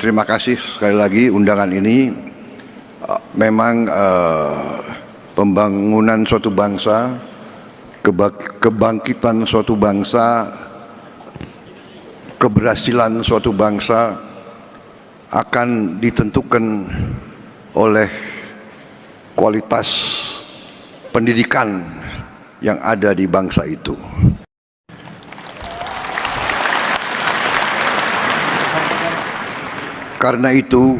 Terima kasih sekali lagi undangan ini. Memang pembangunan suatu bangsa, kebangkitan suatu bangsa, keberhasilan suatu bangsa akan ditentukan oleh kualitas pendidikan yang ada di bangsa itu. Karena itu,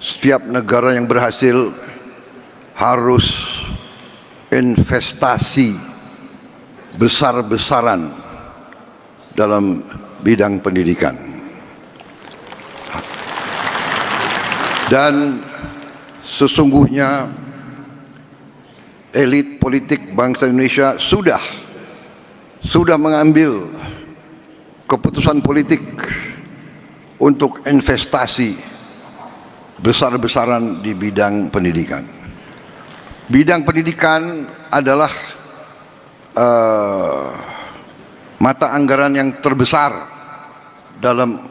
setiap negara yang berhasil harus investasi besar-besaran dalam bidang pendidikan. Dan sesungguhnya elit politik bangsa Indonesia sudah mengambil keputusan politik untuk investasi besar-besaran di bidang pendidikan. Bidang pendidikan adalah mata anggaran yang terbesar dalam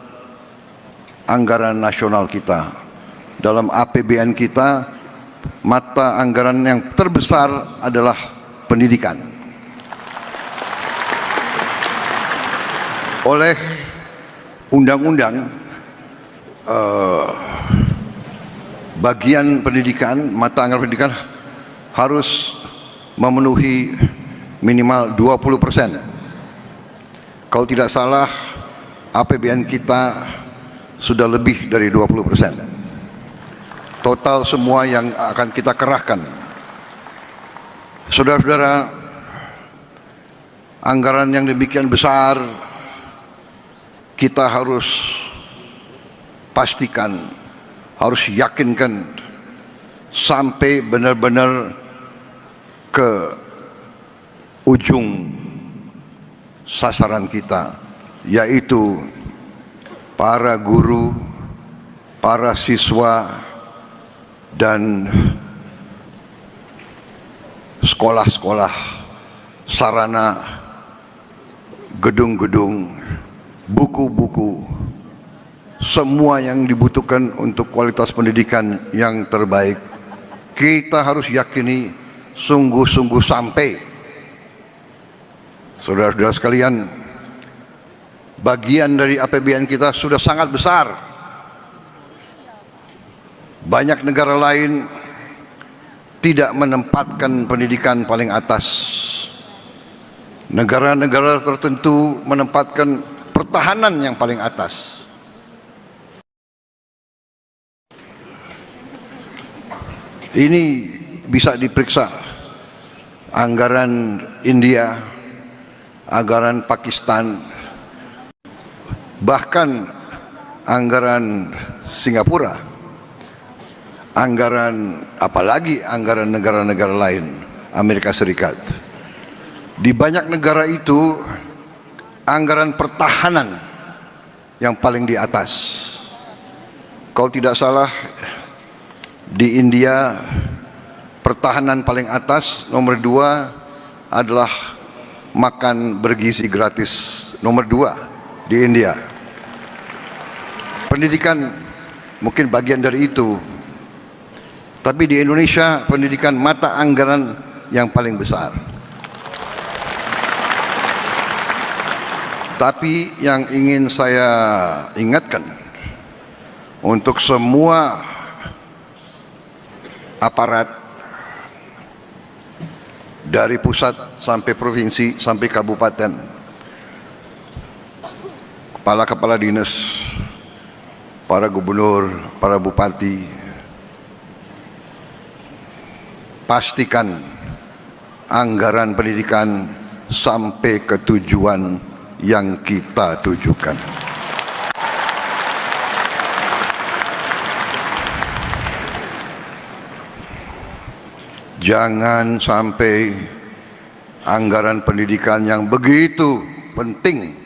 anggaran nasional kita. Dalam APBN kita, mata anggaran yang terbesar adalah pendidikan. Oleh undang-undang, bagian pendidikan, mata anggaran pendidikan harus memenuhi minimal 20%. Kalau tidak salah, APBN kita sudah lebih dari 20%. Total semua yang akan kita kerahkan. Saudara-saudara, anggaran yang demikian besar, kita harus pastikan, harus yakinkan sampai benar-benar ke ujung sasaran kita, yaitu para guru, para siswa, dan sekolah-sekolah, sarana, gedung-gedung, buku-buku, semua yang dibutuhkan untuk kualitas pendidikan yang terbaik. Kita harus yakini sungguh-sungguh sampai. Saudara-saudara sekalian, bagian dari APBN kita sudah sangat besar. Banyak negara lain tidak menempatkan pendidikan paling atas. Negara-negara tertentu menempatkan pertahanan yang paling atas. Ini bisa diperiksa anggaran India, anggaran Pakistan, bahkan anggaran Singapura, apalagi anggaran negara-negara lain, Amerika Serikat. Di banyak negara itu anggaran pertahanan yang paling di atas. Kalau tidak salah, di India pertahanan paling atas, nomor 2 adalah makan bergizi gratis, nomor 2 di India. Pendidikan mungkin bagian dari itu, tapi di Indonesia pendidikan mata anggaran yang paling besar. Tapi yang ingin saya ingatkan untuk semua aparat dari pusat sampai provinsi sampai kabupaten, kepala-kepala dinas, para gubernur, para bupati, pastikan anggaran pendidikan sampai ke tujuan yang kita tujukan. Jangan sampai anggaran pendidikan yang begitu penting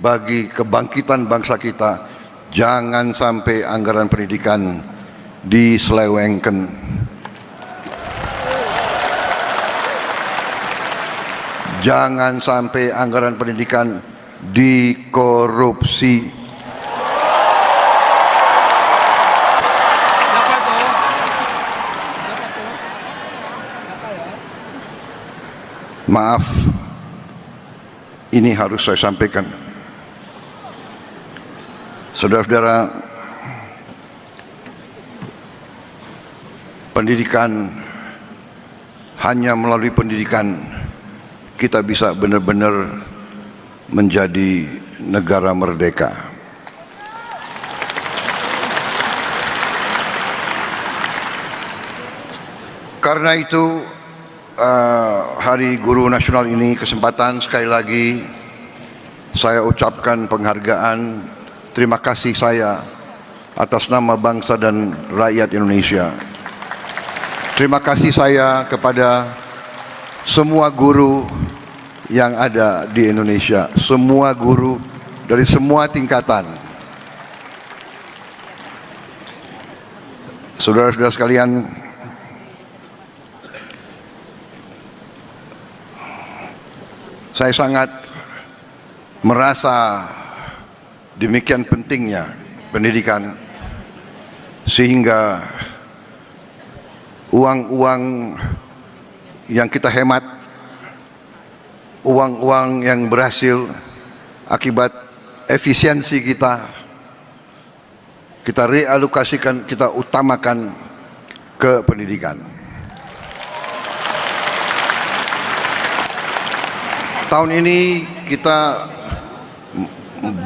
bagi kebangkitan bangsa kita, jangan sampai anggaran pendidikan diselewengkan. Jangan sampai anggaran pendidikan dikorupsi. maaf, ini harus saya sampaikan. Saudara-saudara, pendidikan, hanya melalui pendidikan kita bisa benar-benar menjadi negara merdeka. Karena itu Hari Guru Nasional ini kesempatan sekali lagi saya ucapkan penghargaan, terima kasih saya atas nama bangsa dan rakyat Indonesia. Terima kasih saya kepada semua guru yang ada di Indonesia, semua guru dari semua tingkatan. Saudara-saudara sekalian, saya sangat merasa demikian pentingnya pendidikan, sehingga uang-uang yang kita hemat, uang-uang yang berhasil akibat efisiensi kita realokasikan, kita utamakan ke pendidikan. Tahun ini kita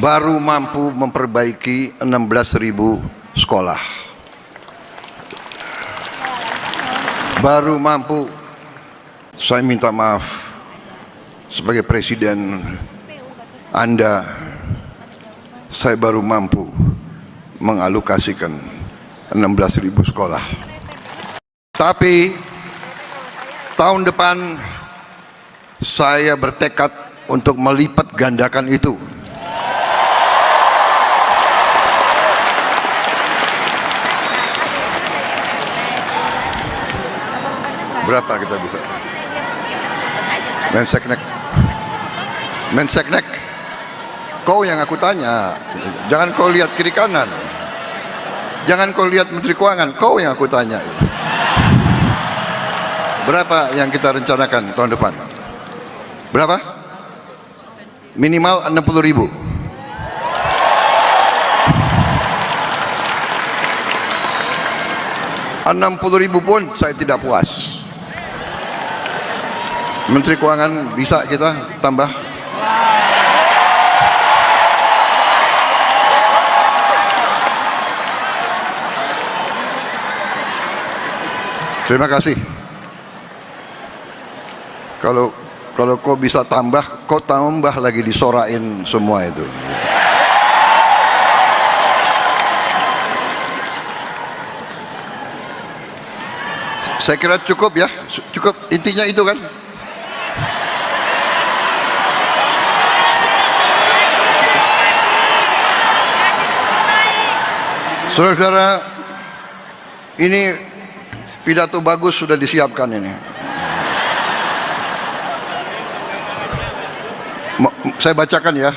baru mampu memperbaiki 16.000 sekolah. Baru mampu. Saya minta maaf sebagai presiden Anda, saya baru mampu mengalokasikan 16.000 sekolah. Tapi tahun depan saya bertekad untuk melipat gandakan itu. Berapa kita bisa? Menseknek, kau yang aku tanya. Jangan kau lihat kiri kanan. Jangan kau lihat Menteri Keuangan, kau yang aku tanya. Berapa yang kita rencanakan tahun depan? Berapa? Minimal 60.000. $60.000 pun saya tidak puas. Menteri Keuangan, bisa kita tambah? Terima kasih. Kalau kau bisa tambah, kau tambah lagi disorain semua itu. Saya kira cukup ya, cukup, intinya itu kan. Saudara-saudara, ini pidato bagus sudah disiapkan ini. Saya bacakan ya.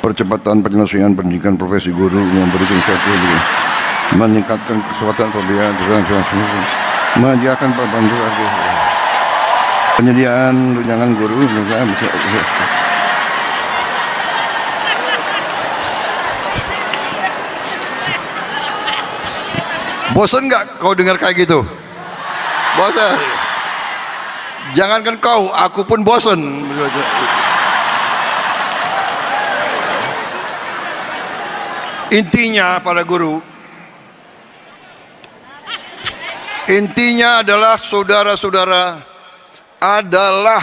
Percepatan penyelesaian pendidikan profesi guru yang memberikan satu meningkatkan kesempatan pemberian menyediakan bantuan penyediaan tunjangan guru Bosan nggak kau dengar kayak gitu? Bosan? Jangankan kau, aku pun bosan. Intinya para guru, intinya adalah saudara-saudara adalah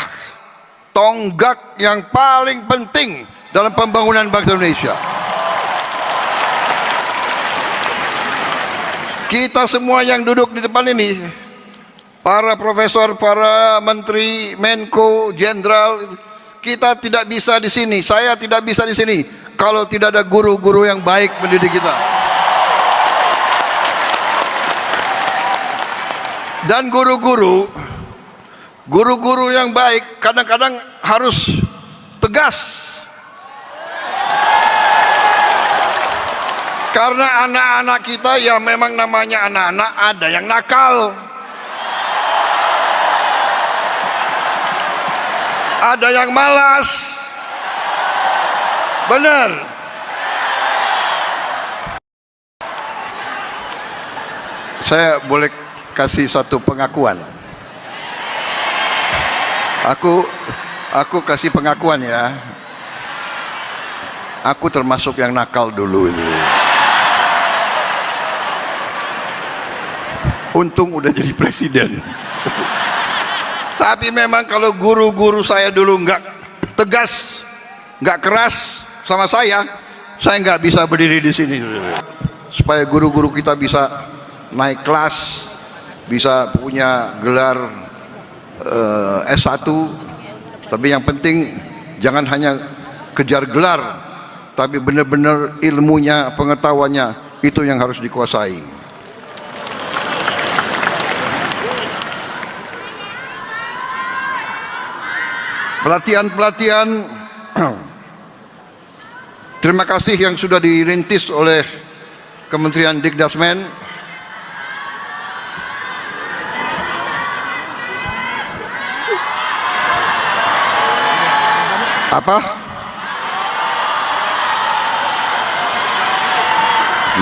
tonggak yang paling penting dalam pembangunan bangsa Indonesia. Kita semua yang duduk di depan ini, para profesor, para menteri, menko, jenderal, kita tidak bisa di sini. Saya tidak bisa di sini kalau tidak ada guru-guru yang baik mendidik kita. Dan guru-guru yang baik kadang-kadang harus tegas. Karena anak-anak kita ya memang namanya anak-anak, ada yang nakal. Ada yang malas. Benar. Saya boleh kasih satu pengakuan. Aku kasih pengakuan ya. Aku termasuk yang nakal dulu itu. Untung udah jadi presiden. Tapi memang kalau guru-guru saya dulu nggak tegas, nggak keras sama saya nggak bisa berdiri di sini. Supaya guru-guru kita bisa naik kelas, bisa punya gelar S1. Tapi yang penting jangan hanya kejar gelar, tapi benar-benar ilmunya, pengetahuannya itu yang harus dikuasai. Pelatihan-pelatihan terima kasih yang sudah dirintis oleh Kementerian Dikdasmen. Apa?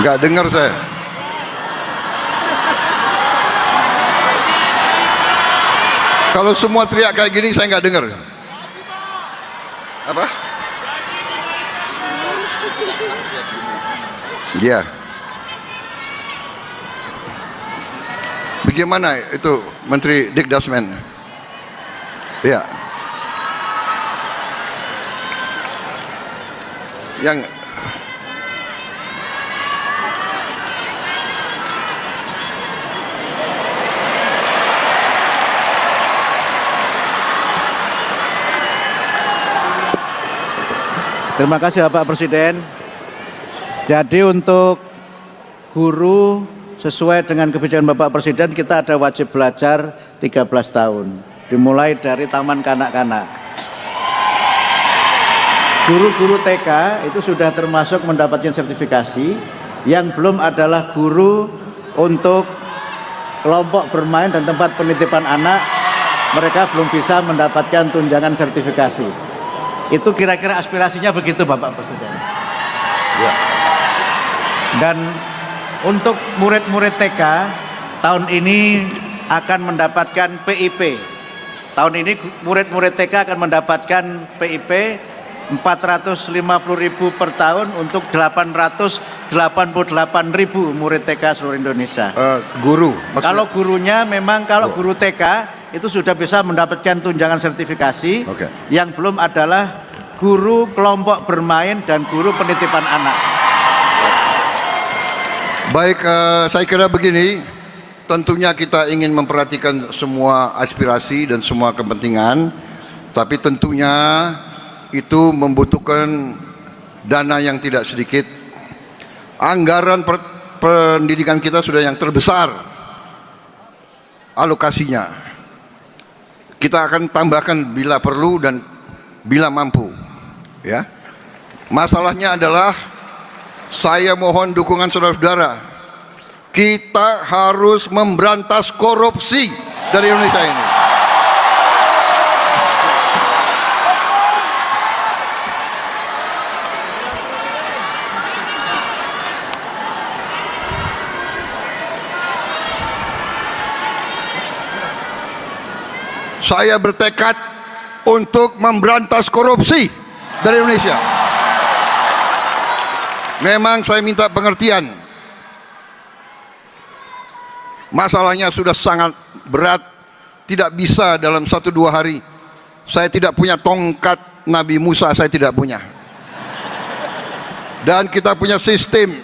Enggak dengar saya. Kalau semua teriak kayak gini saya nggak dengar. Apa? Ya. Bagaimana itu Menteri Dikdasmen? Ya. Yang Terima kasih Bapak Presiden. Jadi untuk guru sesuai dengan kebijakan Bapak Presiden kita ada wajib belajar 13 tahun. Dimulai dari taman kanak-kanak. Guru-guru TK itu sudah termasuk mendapatkan sertifikasi. Yang belum adalah guru untuk kelompok bermain dan tempat penitipan anak. Mereka belum bisa mendapatkan tunjangan sertifikasi. Itu kira-kira aspirasinya begitu Bapak Presiden. Ya. Dan untuk murid-murid TK tahun ini akan mendapatkan PIP. Tahun ini murid-murid TK akan mendapatkan PIP 450.000 per tahun untuk 888.000 murid TK seluruh Indonesia. Guru. Maksudnya? Kalau gurunya memang guru TK itu sudah bisa mendapatkan tunjangan sertifikasi. Okay. Yang belum adalah guru kelompok bermain dan guru penitipan anak. Baik, saya kira begini, tentunya kita ingin memperhatikan semua aspirasi dan semua kepentingan, tapi tentunya itu membutuhkan dana yang tidak sedikit. Anggaran pendidikan kita sudah yang terbesar alokasinya. Kita akan tambahkan bila perlu dan bila mampu. Ya. Masalahnya adalah saya mohon dukungan saudara-saudara. Kita harus memberantas korupsi dari Indonesia ini. Saya bertekad untuk memberantas korupsi dari Indonesia. Memang saya minta pengertian. Masalahnya sudah sangat berat, tidak bisa dalam 1-2 hari. Saya tidak punya tongkat Nabi Musa, saya tidak punya. Dan kita punya sistem.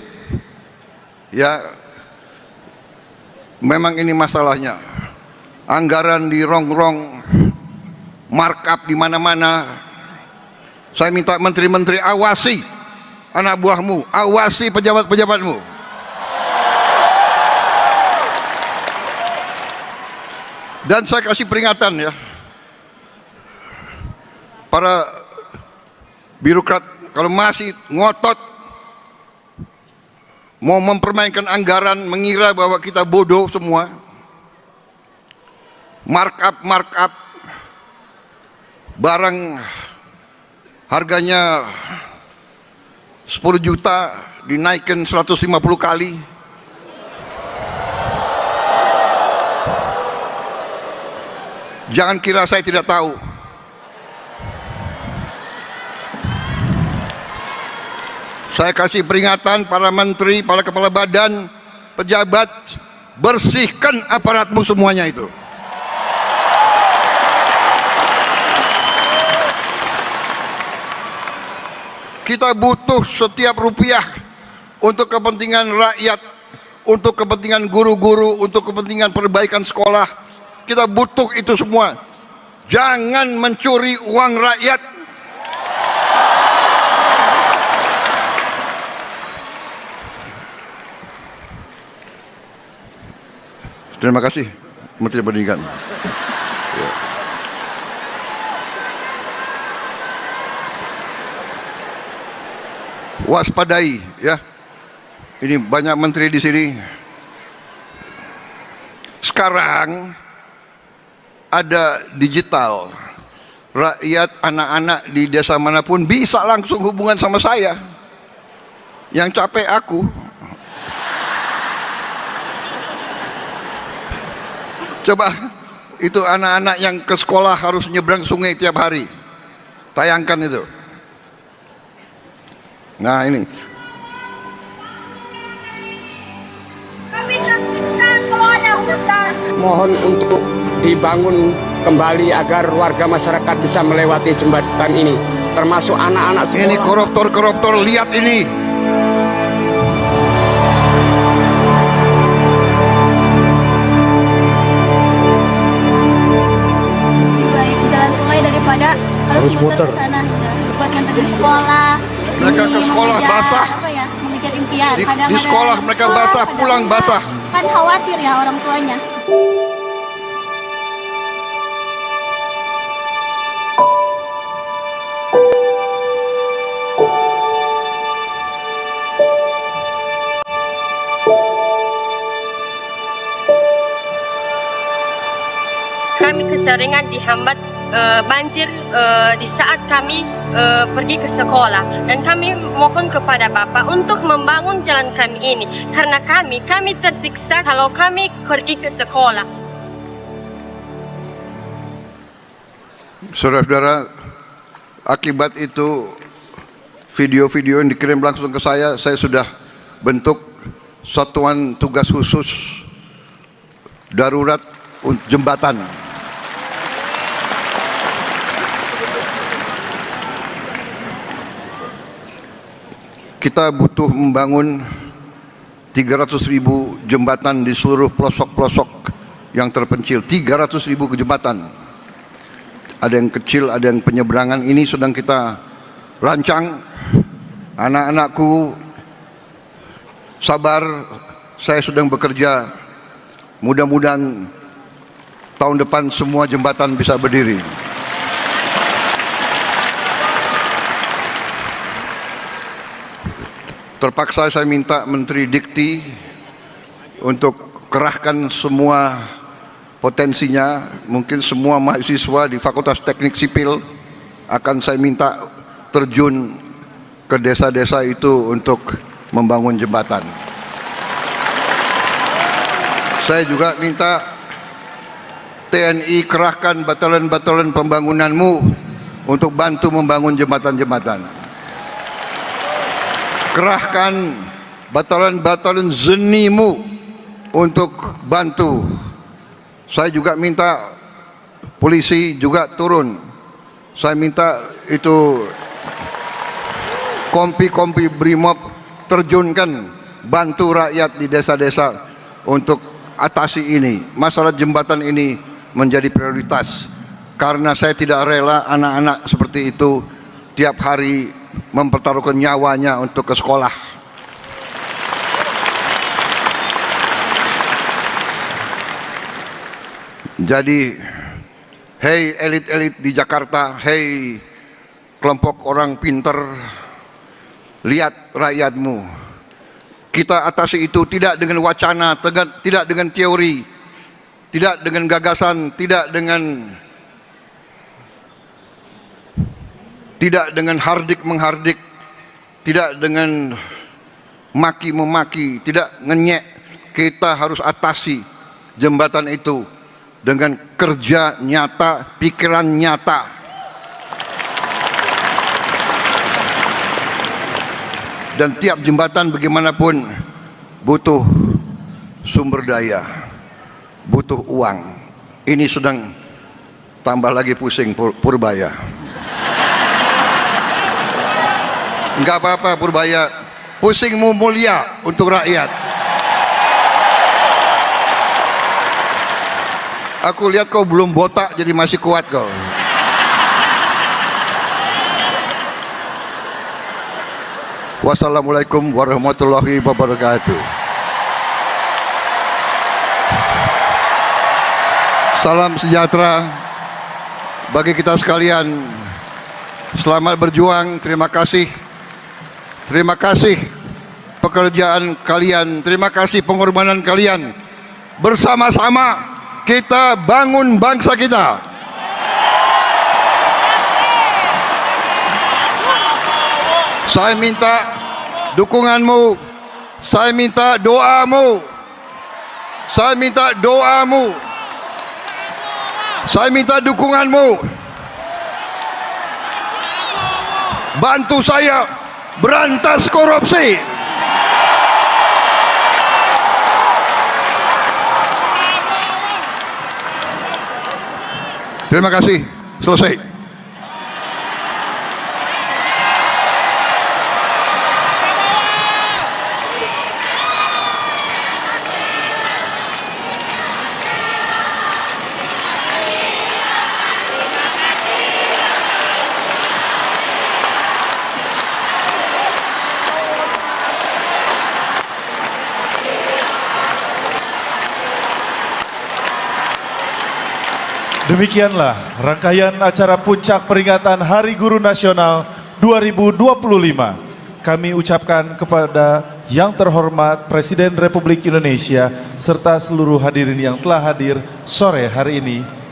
Ya, memang ini masalahnya. Anggaran di rongrong, markup di mana-mana. Saya minta menteri-menteri awasi anak buahmu, awasi pejabat-pejabatmu. Dan saya kasih peringatan ya, para birokrat kalau masih ngotot mau mempermainkan anggaran, mengira bahwa kita bodoh semua, markup barang harganya 10 juta dinaikkan 150 kali. Jangan kira saya tidak tahu. Saya kasih peringatan para menteri, para kepala badan, pejabat, bersihkan aparatmu semuanya itu. Kita butuh setiap rupiah untuk kepentingan rakyat, untuk kepentingan guru-guru, untuk kepentingan perbaikan sekolah. Kita butuh itu semua. Jangan mencuri uang rakyat. Terima kasih Menteri Pendidikan. Ya. Waspadai ya. Ini banyak menteri di sini. Sekarang ada digital. Rakyat, anak-anak di desa manapun bisa langsung hubungan sama saya. Yang capek aku. Coba itu anak-anak yang ke sekolah harus nyebrang sungai tiap hari. Tayangkan itu. Nah ini. Kami tersiksa kalau ada hutan. Mohon untuk dibangun kembali agar warga masyarakat bisa melewati jembatan ini, termasuk anak-anak sekolah. Ini koruptor-koruptor, lihat ini. Baik jalan sungai daripada harus muter ke sana. Buat yang pergi sekolah. Mereka ke sekolah mengejar, basah. Apa ya? Mengejar impian. Di Kadang-kadang sekolah mereka sekolah, basah, kadang pulang enggak. basah. Kan khawatir ya orang tuanya. Kami keseringan dihambat banjir di saat kami pergi ke sekolah, dan kami mohon kepada Bapak untuk membangun jalan kami ini karena kami tersiksa kalau kami pergi ke sekolah. Saudara-saudara, akibat itu video-video yang dikirim langsung ke saya sudah bentuk satuan tugas khusus darurat untuk jembatan. Kita butuh membangun 300.000 jembatan di seluruh pelosok-pelosok yang terpencil. 300.000 jembatan. Ada yang kecil, ada yang penyeberangan. Ini sedang kita rancang. Anak-anakku sabar, saya sedang bekerja. Mudah-mudahan tahun depan semua jembatan bisa berdiri. Terpaksa saya minta Menteri Dikti untuk kerahkan semua potensinya. Mungkin semua mahasiswa di Fakultas Teknik Sipil akan saya minta terjun ke desa-desa itu untuk membangun jembatan. Saya juga minta TNI kerahkan batalan-batalan pembangunanmu untuk bantu membangun jembatan-jembatan. Kerahkan batalan-batalan zenimu untuk bantu. Saya juga minta polisi juga turun. Saya minta itu kompi-kompi Brimob terjunkan, bantu rakyat di desa-desa untuk atasi ini. Masalah jembatan ini menjadi prioritas, karena saya tidak rela anak-anak seperti itu tiap hari mempertaruhkan nyawanya untuk ke sekolah. Jadi, hei elit-elit di Jakarta, hei kelompok orang pinter, lihat rakyatmu. Kita atasi itu tidak dengan wacana, tidak dengan teori, tidak dengan gagasan, tidak dengan tidak dengan hardik menghardik, tidak dengan maki memaki, tidak ngenyek. Kita harus atasi jembatan itu dengan kerja nyata, pikiran nyata. Dan tiap jembatan bagaimanapun butuh sumber daya, butuh uang. Ini sedang tambah lagi pusing Purbaya. Enggak apa-apa Purbaya, pusingmu mulia untuk rakyat. Aku lihat kau belum botak jadi masih kuat kau. Wassalamualaikum warahmatullahi wabarakatuh. Salam sejahtera bagi kita sekalian. Selamat berjuang. Terima kasih. Terima kasih pekerjaan kalian. Terima kasih pengorbanan kalian. Bersama-sama kita bangun bangsa kita. Saya minta dukunganmu, saya minta doamu, saya minta doamu, saya minta dukunganmu. Bantu saya berantas korupsi. Terima kasih. Selesai. Demikianlah rangkaian acara puncak peringatan Hari Guru Nasional 2025. Kami ucapkan kepada yang terhormat Presiden Republik Indonesia serta seluruh hadirin yang telah hadir sore hari ini.